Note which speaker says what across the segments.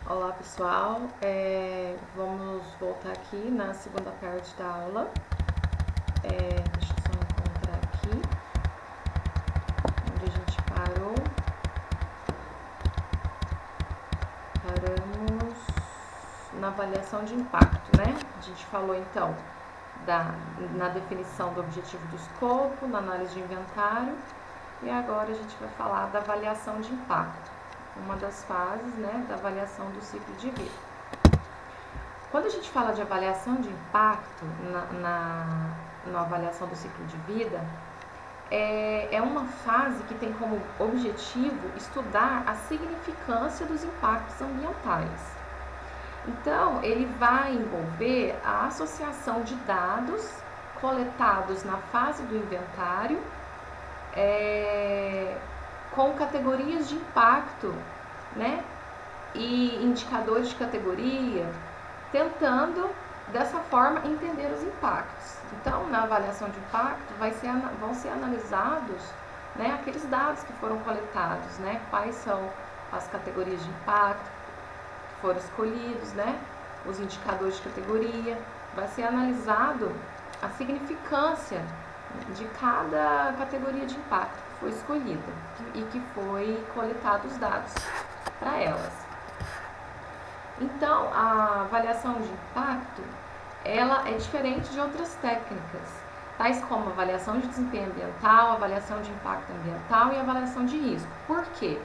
Speaker 1: Olá pessoal, vamos voltar aqui na segunda parte da aula. Deixa eu só encontrar aqui onde a gente parou. Paramos na avaliação de impacto, né? A gente falou então na definição do objetivo do escopo, na análise de inventário e agora a gente vai falar da avaliação de impacto, uma das fases, né, da avaliação do ciclo de vida. Quando a gente fala de avaliação de impacto na avaliação do ciclo de vida, é uma fase que tem como objetivo estudar a significância dos impactos ambientais. Então, ele vai envolver a associação de dados coletados na fase do inventário com categorias de impacto, né? E indicadores de categoria, tentando dessa forma entender os impactos. Então, na avaliação de impacto vão ser analisados, né, aqueles dados que foram coletados, né, quais são as categorias de impacto que foram escolhidos, né, os indicadores de categoria. Vai ser analisado a significância de cada categoria de impacto que foi escolhida e que foi coletado os dados para elas. Então, a avaliação de impacto, ela é diferente de outras técnicas, tais como avaliação de desempenho ambiental, avaliação de impacto ambiental e avaliação de risco. Por quê?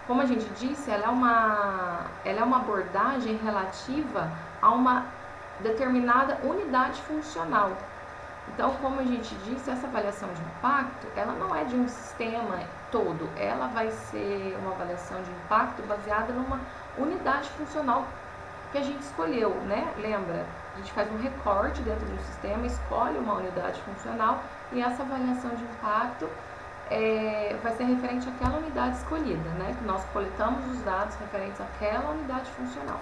Speaker 1: Como a gente disse, ela é uma abordagem relativa a uma determinada unidade funcional. Então, como a gente disse, essa avaliação de impacto, ela não é de um sistema todo, ela vai ser uma avaliação de impacto baseada numa unidade funcional que a gente escolheu, né? Lembra? A gente faz um recorte dentro do sistema, escolhe uma unidade funcional e essa avaliação de impacto vai ser referente àquela unidade escolhida, né? Que nós coletamos os dados referentes àquela unidade funcional.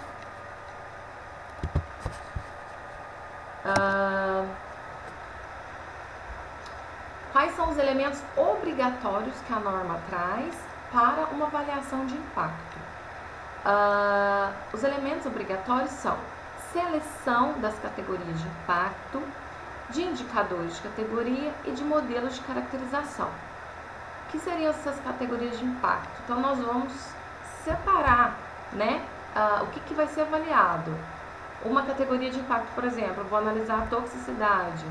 Speaker 1: Quais são os elementos obrigatórios que a norma traz para uma avaliação de impacto? Os elementos obrigatórios são seleção das categorias de impacto, de indicadores de categoria e de modelos de caracterização. O que seriam essas categorias de impacto? Então, nós vamos separar, né, o que vai ser avaliado. Uma categoria de impacto, por exemplo, eu vou analisar a toxicidade.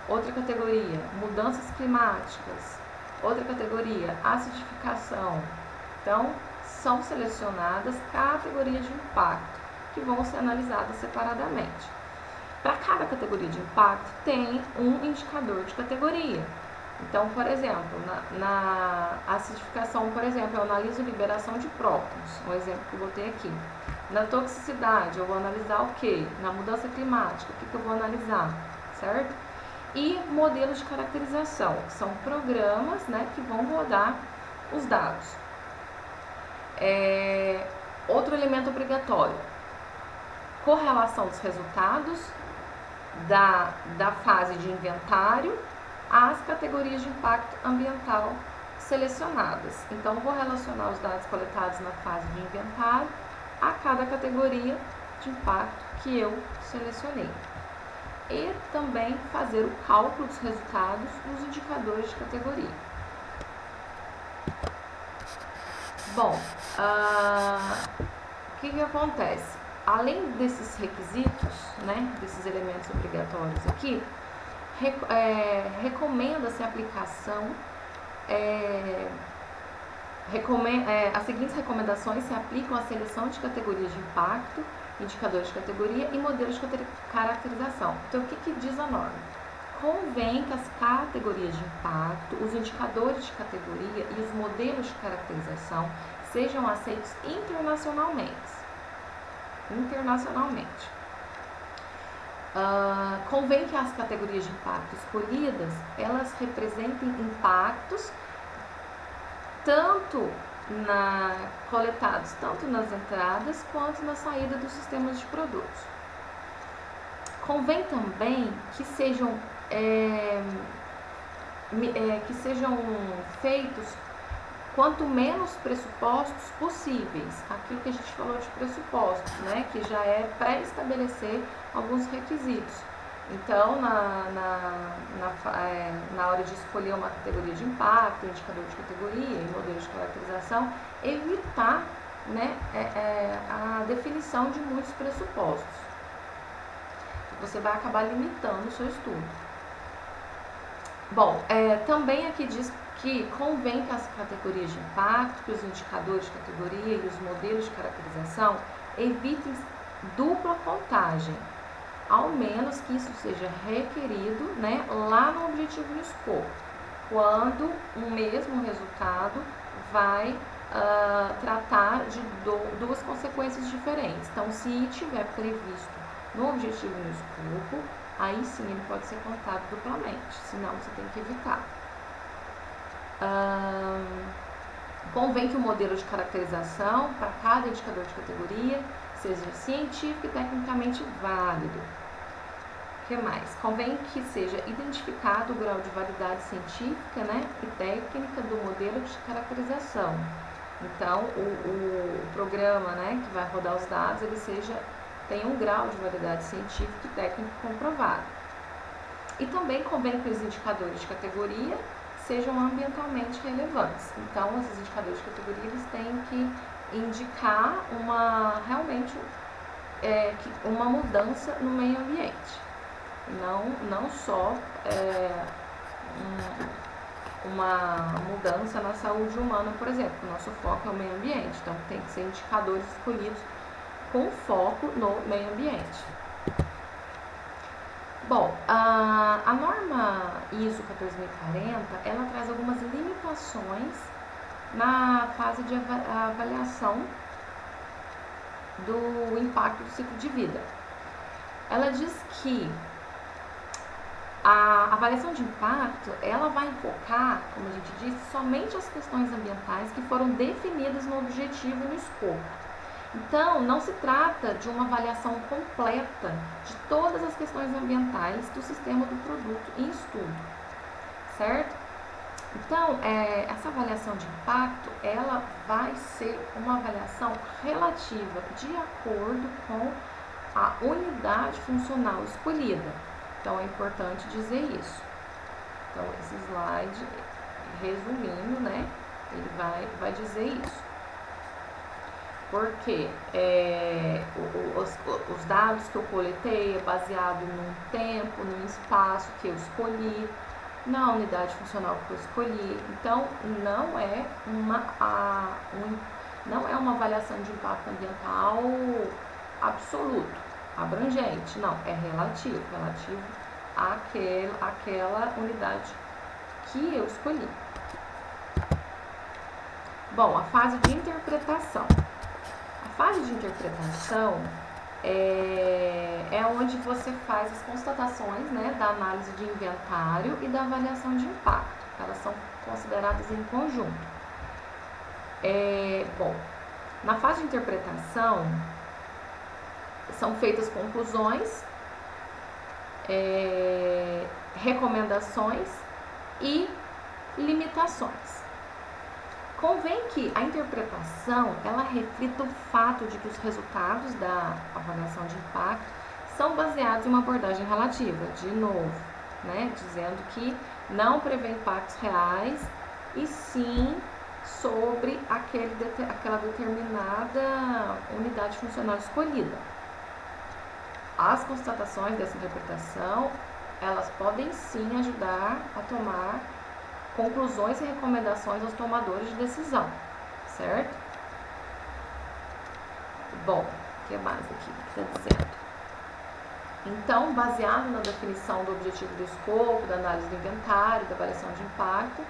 Speaker 1: Outra categoria, mudanças climáticas. Outra categoria, acidificação. Então, são selecionadas categorias de impacto que vão ser analisadas separadamente. Para cada categoria de impacto, tem um indicador de categoria. Então, por exemplo, na acidificação, por exemplo, eu analiso liberação de prótons, um exemplo que eu botei aqui. Na toxicidade, eu vou analisar o quê? Na mudança climática, o que eu vou analisar, certo? E modelos de caracterização, que são programas, né, que vão rodar os dados. Outro elemento obrigatório, correlação dos resultados da fase de inventário às categorias de impacto ambiental selecionadas. Então, vou relacionar os dados coletados na fase de inventário a cada categoria de impacto que eu selecionei. E também fazer o cálculo dos resultados dos indicadores de categoria. Bom, o que acontece? Além desses requisitos, né, desses elementos obrigatórios aqui, recomenda-se a aplicação, as seguintes recomendações se aplicam à seleção de categorias de impacto, indicadores de categoria e modelos de caracterização. Então, o que diz a norma? Convém que as categorias de impacto, os indicadores de categoria e os modelos de caracterização sejam aceitos internacionalmente. Convém que as categorias de impacto escolhidas, elas representem impactos coletados tanto nas entradas quanto na saída dos sistemas de produtos. Convém também que sejam feitos quanto menos pressupostos possíveis, aquilo que a gente falou de pressupostos, né, que já é pré-estabelecer alguns requisitos. Então, na hora de escolher uma categoria de impacto, indicador de categoria e modelo de caracterização, evitar, né, a definição de muitos pressupostos. Você vai acabar limitando o seu estudo. Bom, também aqui diz que convém que as categorias de impacto, que os indicadores de categoria e os modelos de caracterização evitem dupla contagem, ao menos que isso seja requerido, né, lá no objetivo e no escopo, quando o mesmo resultado vai tratar de duas consequências diferentes. Então, se tiver previsto no objetivo e no escopo, aí sim ele pode ser contado duplamente, senão você tem que evitar. Convém que o modelo de caracterização para cada indicador de categoria seja científico e tecnicamente válido. O que mais? Convém que seja identificado o grau de validade científica, né, e técnica do modelo de caracterização. Então, o programa, né, que vai rodar os dados, ele tenha um grau de validade científica e técnica comprovado. E também convém que os indicadores de categoria sejam ambientalmente relevantes. Então, esses indicadores de categoria, eles têm que indicar realmente uma mudança no meio ambiente. Não só uma mudança na saúde humana, por exemplo. O nosso foco é o meio ambiente, então tem que ser indicadores escolhidos com foco no meio ambiente. Bom, a norma ISO 14040, ela traz algumas limitações na fase de avaliação do impacto do ciclo de vida. Ela diz que a avaliação de impacto, ela vai focar, como a gente disse, somente as questões ambientais que foram definidas no objetivo e no escopo. Então, não se trata de uma avaliação completa de todas as questões ambientais do sistema do produto em estudo, certo? Então, essa avaliação de impacto, ela vai ser uma avaliação relativa de acordo com a unidade funcional escolhida. Então, é importante dizer isso. Então, esse slide, resumindo, né, ele vai dizer isso. Porque os dados que eu coletei é baseado num tempo, num espaço que eu escolhi, na unidade funcional que eu escolhi. Então, não é uma avaliação de impacto ambiental absoluto, abrangente, não, é relativo àquela unidade que eu escolhi. Bom, a fase de interpretação. A fase de interpretação é onde você faz as constatações, né, da análise de inventário e da avaliação de impacto. Elas são consideradas em conjunto. Bom, na fase de interpretação, são feitas conclusões, recomendações e limitações. Convém que a interpretação, ela reflita o fato de que os resultados da avaliação de impacto são baseados em uma abordagem relativa, de novo, né, dizendo que não prevê impactos reais e sim sobre aquela determinada unidade funcional escolhida. As constatações dessa interpretação, elas podem sim ajudar a tomar conclusões e recomendações aos tomadores de decisão, certo? Bom, o que mais aqui que está dizendo? Então, baseado na definição do objetivo do escopo, da análise do inventário, da avaliação de impacto,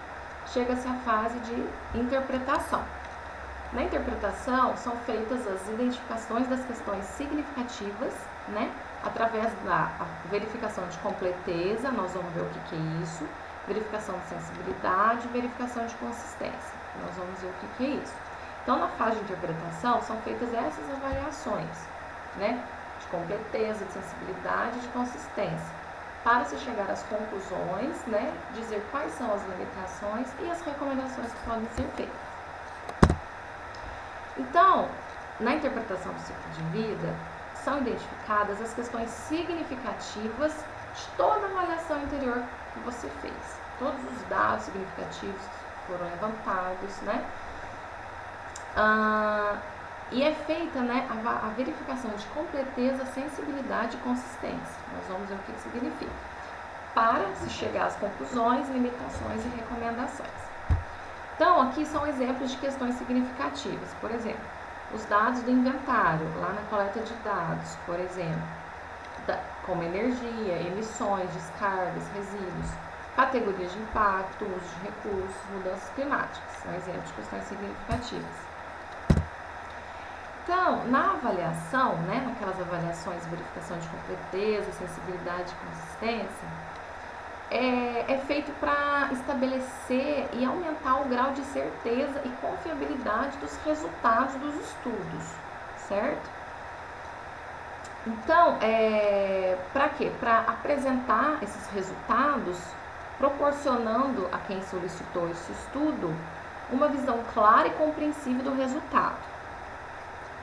Speaker 1: chega-se à fase de interpretação. Na interpretação, são feitas as identificações das questões significativas, né? Através da verificação de completeza, nós vamos ver o que é isso, verificação de sensibilidade, verificação de consistência. Nós vamos ver o que é isso. Então, na fase de interpretação, são feitas essas avaliações, né? De completeza, de sensibilidade e de consistência, para se chegar às conclusões, né? Dizer quais são as limitações e as recomendações que podem ser feitas. Então, na interpretação do ciclo de vida, são identificadas as questões significativas de toda a avaliação anterior que você fez. Todos os dados significativos foram levantados, né? E é feita, né, a verificação de completeza, sensibilidade e consistência. Nós vamos ver o que significa. Para se chegar às conclusões, limitações e recomendações. Então, aqui são exemplos de questões significativas. Por exemplo, os dados do inventário, lá na coleta de dados, por exemplo, como energia, emissões, descargas, resíduos, categorias de impacto, uso de recursos, mudanças climáticas. São exemplos de questões significativas. Então, na avaliação, né, naquelas avaliações de verificação de completeza, sensibilidade e consistência, é feito para estabelecer e aumentar o grau de certeza e confiabilidade dos resultados dos estudos, certo? Então, para quê? Para apresentar esses resultados, proporcionando a quem solicitou esse estudo uma visão clara e compreensível do resultado.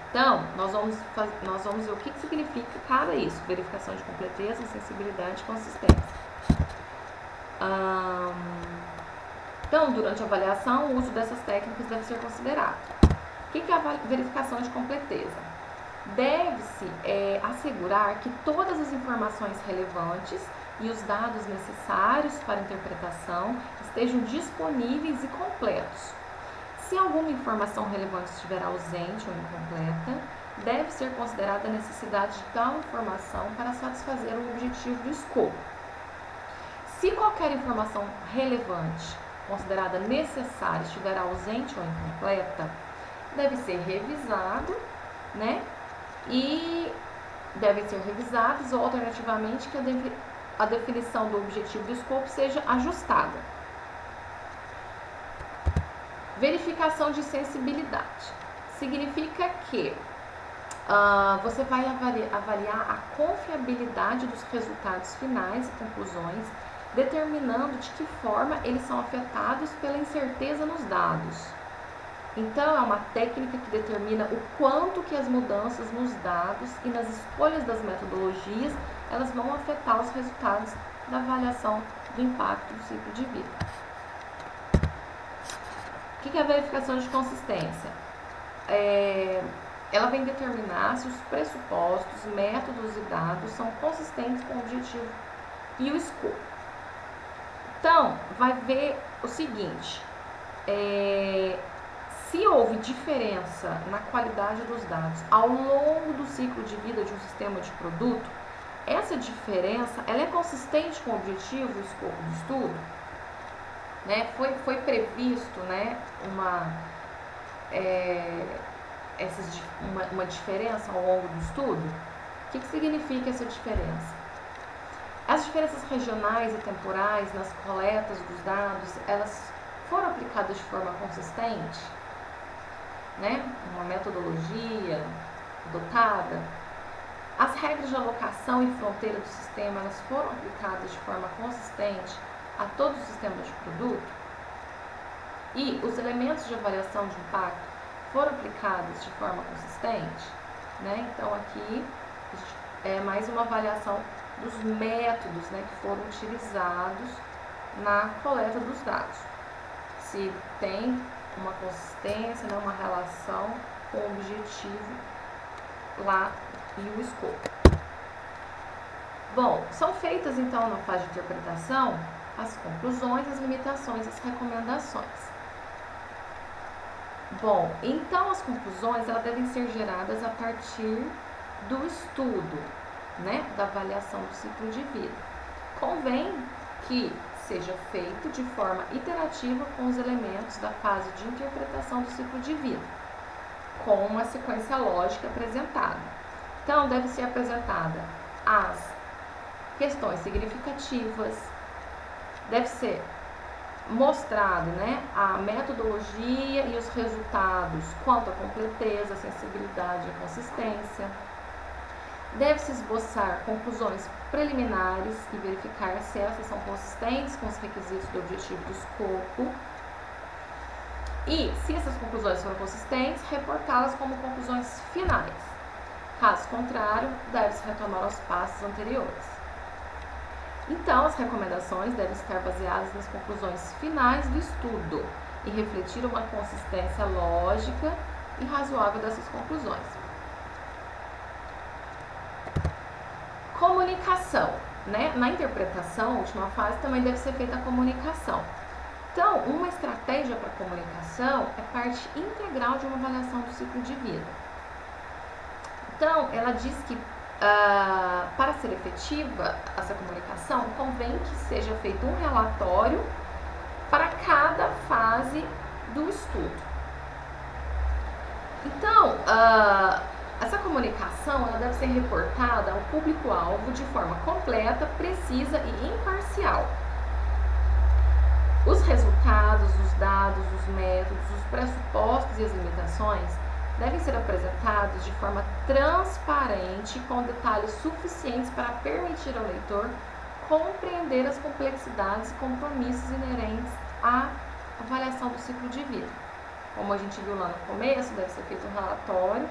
Speaker 1: Então, nós vamos ver o que significa cada isso: verificação de completeza, sensibilidade e consistência. Então, durante a avaliação, o uso dessas técnicas deve ser considerado. O que é a verificação de completeza? Deve-se assegurar que todas as informações relevantes e os dados necessários para a interpretação estejam disponíveis e completos. Se alguma informação relevante estiver ausente ou incompleta, deve ser considerada a necessidade de tal informação para satisfazer o objetivo do escopo. Se qualquer informação relevante, considerada necessária, estiver ausente ou incompleta, deve ser revisado, né? E devem ser revisadas ou, alternativamente, que a definição do objetivo do escopo seja ajustada. Verificação de sensibilidade. Significa que você vai avaliar a confiabilidade dos resultados finais e conclusões, determinando de que forma eles são afetados pela incerteza nos dados. Então, é uma técnica que determina o quanto que as mudanças nos dados e nas escolhas das metodologias, elas vão afetar os resultados da avaliação do impacto do ciclo de vida. O que é a verificação de consistência? Ela vem determinar se os pressupostos, métodos e dados são consistentes com o objetivo e o escopo. Então, vai ver o seguinte: se houve diferença na qualidade dos dados ao longo do ciclo de vida de um sistema de produto, essa diferença ela é consistente com o objetivo e o escopo do estudo? Né? Foi previsto, né, uma diferença ao longo do estudo? O que significa essa diferença? As diferenças regionais e temporais nas coletas dos dados, elas foram aplicadas de forma consistente, né? Uma metodologia adotada. As regras de alocação e fronteira do sistema, elas foram aplicadas de forma consistente a todos os sistemas de produto. E os elementos de avaliação de impacto foram aplicados de forma consistente, né? Então, aqui é mais uma avaliação dos métodos, né, que foram utilizados na coleta dos dados. Se tem uma consistência, né, uma relação com o objetivo lá e o escopo. Bom, são feitas então na fase de interpretação as conclusões, as limitações, as recomendações. Bom, então as conclusões elas devem ser geradas a partir do estudo, né, da avaliação do ciclo de vida. Convém que seja feito de forma iterativa com os elementos da fase de interpretação do ciclo de vida, com uma sequência lógica apresentada. Então, deve ser apresentada as questões significativas, deve ser mostrado, né, a metodologia e os resultados quanto à completeza, sensibilidade e consistência. Deve-se esboçar conclusões preliminares e verificar se essas são consistentes com os requisitos do objetivo do escopo. E, se essas conclusões forem consistentes, reportá-las como conclusões finais. Caso contrário, deve-se retomar os passos anteriores. Então, as recomendações devem estar baseadas nas conclusões finais do estudo e refletir uma consistência lógica e razoável dessas conclusões. Comunicação, né? Na interpretação, a última fase, também deve ser feita a comunicação. Então, uma estratégia para a comunicação é parte integral de uma avaliação do ciclo de vida. Então, ela diz que para ser efetiva essa comunicação, convém que seja feito um relatório para cada fase do estudo. Então, essa comunicação ela deve ser reportada ao público-alvo de forma completa, precisa e imparcial. Os resultados, os dados, os métodos, os pressupostos e as limitações devem ser apresentados de forma transparente, com detalhes suficientes para permitir ao leitor compreender as complexidades e compromissos inerentes à avaliação do ciclo de vida. Como a gente viu lá no começo, deve ser feito um relatório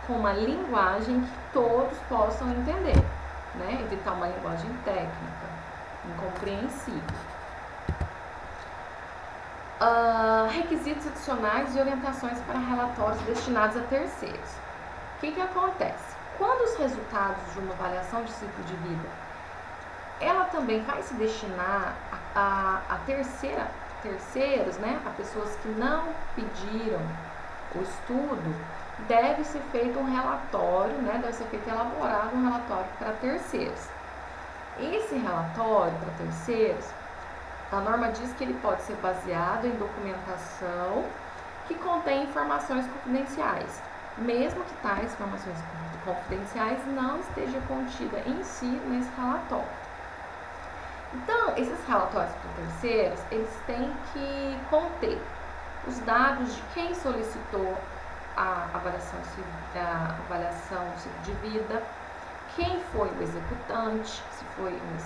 Speaker 1: com uma linguagem que todos possam entender, né? Evitar uma linguagem técnica, incompreensível. Requisitos adicionais e orientações para relatórios destinados a terceiros. O que acontece? Quando os resultados de uma avaliação de ciclo de vida, ela também vai se destinar a terceiros, né? A pessoas que não pediram o estudo, deve ser feito um relatório, né? Deve ser feito elaborado um relatório para terceiros. Esse relatório para terceiros, a norma diz que ele pode ser baseado em documentação que contém informações confidenciais, mesmo que tais informações confidenciais não estejam contidas em si nesse relatório. Então, esses relatórios para terceiros, eles têm que conter os dados de quem solicitou a avaliação do ciclo de vida, quem foi o executante, se foi um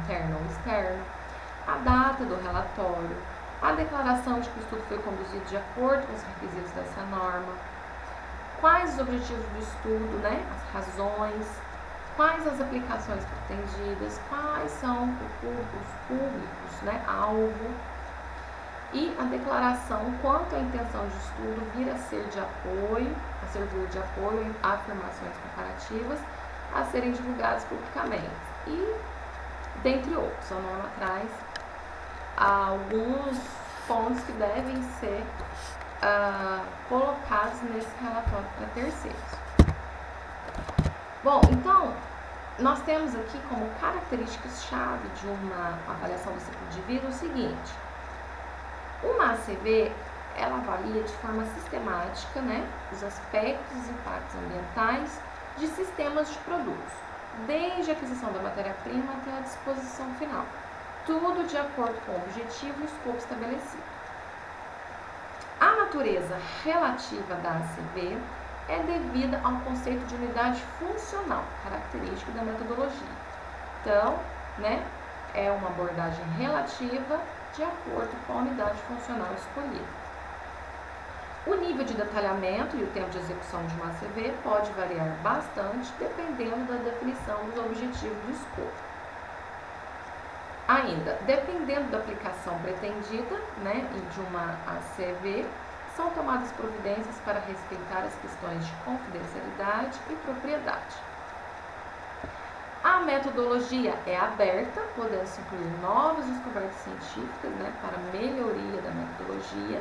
Speaker 1: interno ou externo, a data do relatório, a declaração de que o estudo foi conduzido de acordo com os requisitos dessa norma, quais os objetivos do estudo, né, as razões, quais as aplicações pretendidas, quais são os públicos, né, alvo, e a declaração quanto à intenção de estudo vir a servir de apoio a afirmações comparativas a serem divulgadas publicamente. E, dentre outros, a norma traz alguns pontos que devem ser colocados nesse relatório para terceiros. Bom, então, nós temos aqui como características-chave de uma avaliação do ciclo de vida o seguinte: uma ACV, ela avalia de forma sistemática, né, os aspectos e impactos ambientais de sistemas de produtos, desde a aquisição da matéria-prima até a disposição final, tudo de acordo com o objetivo e o escopo estabelecido. A natureza relativa da ACV é devida ao conceito de unidade funcional, característico da metodologia. Então, né, é uma abordagem relativa de acordo com a unidade funcional escolhida. O nível de detalhamento e o tempo de execução de uma ACV pode variar bastante dependendo da definição dos objetivos do escopo. Ainda, dependendo da aplicação pretendida, né, de uma ACV, são tomadas providências para respeitar as questões de confidencialidade e propriedade. A metodologia é aberta, podendo-se incluir novas descobertas científicas, né, para melhoria da metodologia.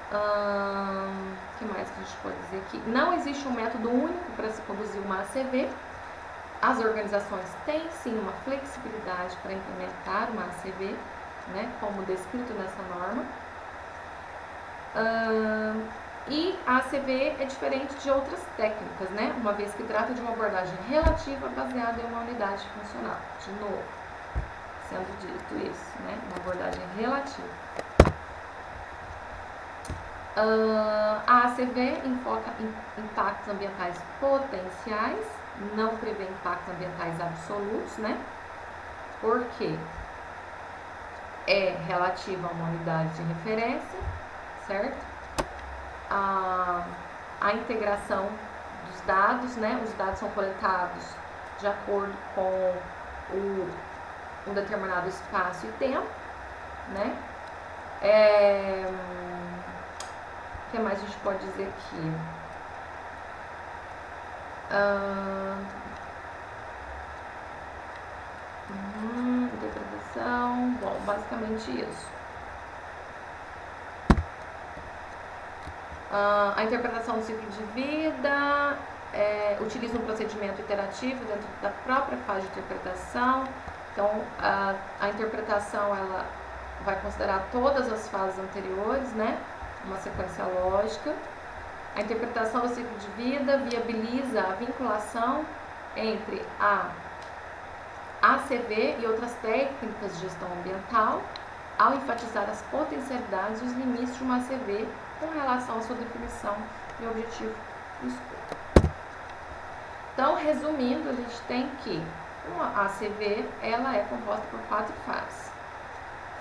Speaker 1: O que mais que a gente pode dizer aqui? Não existe um método único para se conduzir uma ACV. As organizações têm sim uma flexibilidade para implementar uma ACV, né, como descrito nessa norma. E a ACV é diferente de outras técnicas, né, uma vez que trata de uma abordagem relativa baseada em uma unidade funcional. De novo, sendo dito isso, né, uma abordagem relativa. A ACV enfoca em impactos ambientais potenciais, não prevê impactos ambientais absolutos, né? Por quê? é relativa a uma unidade de referência, certo? A integração dos dados, né? Os dados são coletados de acordo com um determinado espaço e tempo, né? O que mais a gente pode dizer aqui? Interpretação, bom, basicamente isso. A interpretação do ciclo de vida utiliza um procedimento iterativo dentro da própria fase de interpretação. Então, a interpretação ela vai considerar todas as fases anteriores, né? Uma sequência lógica. A interpretação do ciclo de vida viabiliza a vinculação entre a ACV e outras técnicas de gestão ambiental, ao enfatizar as potencialidades e os limites de uma ACV com relação à sua definição e objetivo do escopo. Então, resumindo, a gente tem que uma ACV ela é composta por 4 fases: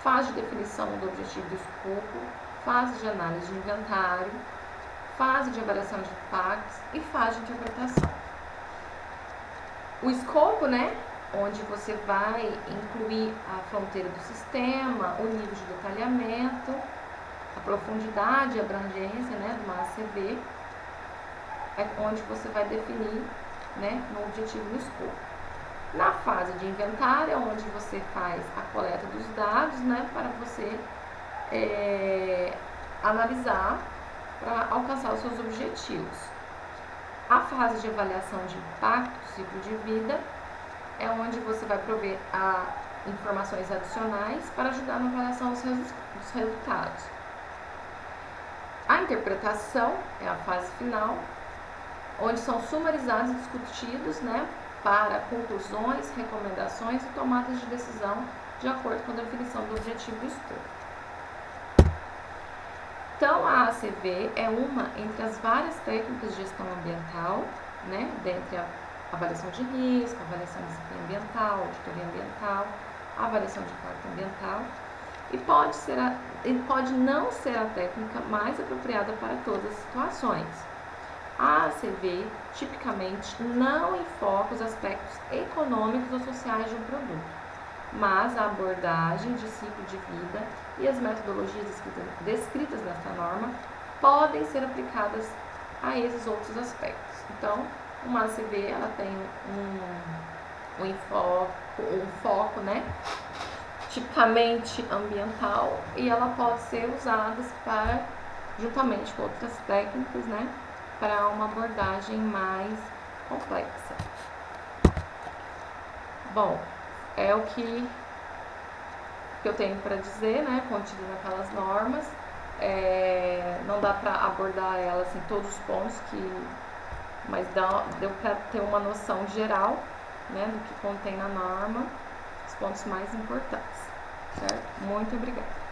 Speaker 1: fase de definição do objetivo do escopo, fase de análise de inventário, fase de avaliação de impactos e fase de interpretação. O escopo, né, onde você vai incluir a fronteira do sistema, o nível de detalhamento, a profundidade e abrangência, né, de uma ACV, é onde você vai definir, né, no objetivo do escopo. Na fase de inventário, é onde você faz a coleta dos dados, né, para você analisar para alcançar os seus objetivos. A fase de avaliação de impacto do ciclo de vida é onde você vai prover informações adicionais para ajudar na avaliação dos resultados. A interpretação é a fase final, onde são sumarizados e discutidos, né, para conclusões, recomendações e tomadas de decisão de acordo com a definição do objetivo do escopo. Então, a ACV é uma entre as várias técnicas de gestão ambiental, né, dentre a avaliação de risco, avaliação de desempenho ambiental, auditoria ambiental, avaliação de impacto ambiental, e pode não ser a técnica mais apropriada para todas as situações. A ACV tipicamente não enfoca os aspectos econômicos ou sociais de um produto, mas a abordagem de ciclo de vida e as metodologias descritas nesta norma podem ser aplicadas a esses outros aspectos. Então, uma ACV ela tem um foco, né, tipicamente ambiental, e ela pode ser usada juntamente com outras técnicas, né, para uma abordagem mais complexa. Bom, é o que eu tenho para dizer, né, contido naquelas normas. Não dá para abordar elas em todos os pontos, mas deu para ter uma noção geral, né, do que contém na norma, os pontos mais importantes, certo? Muito obrigada.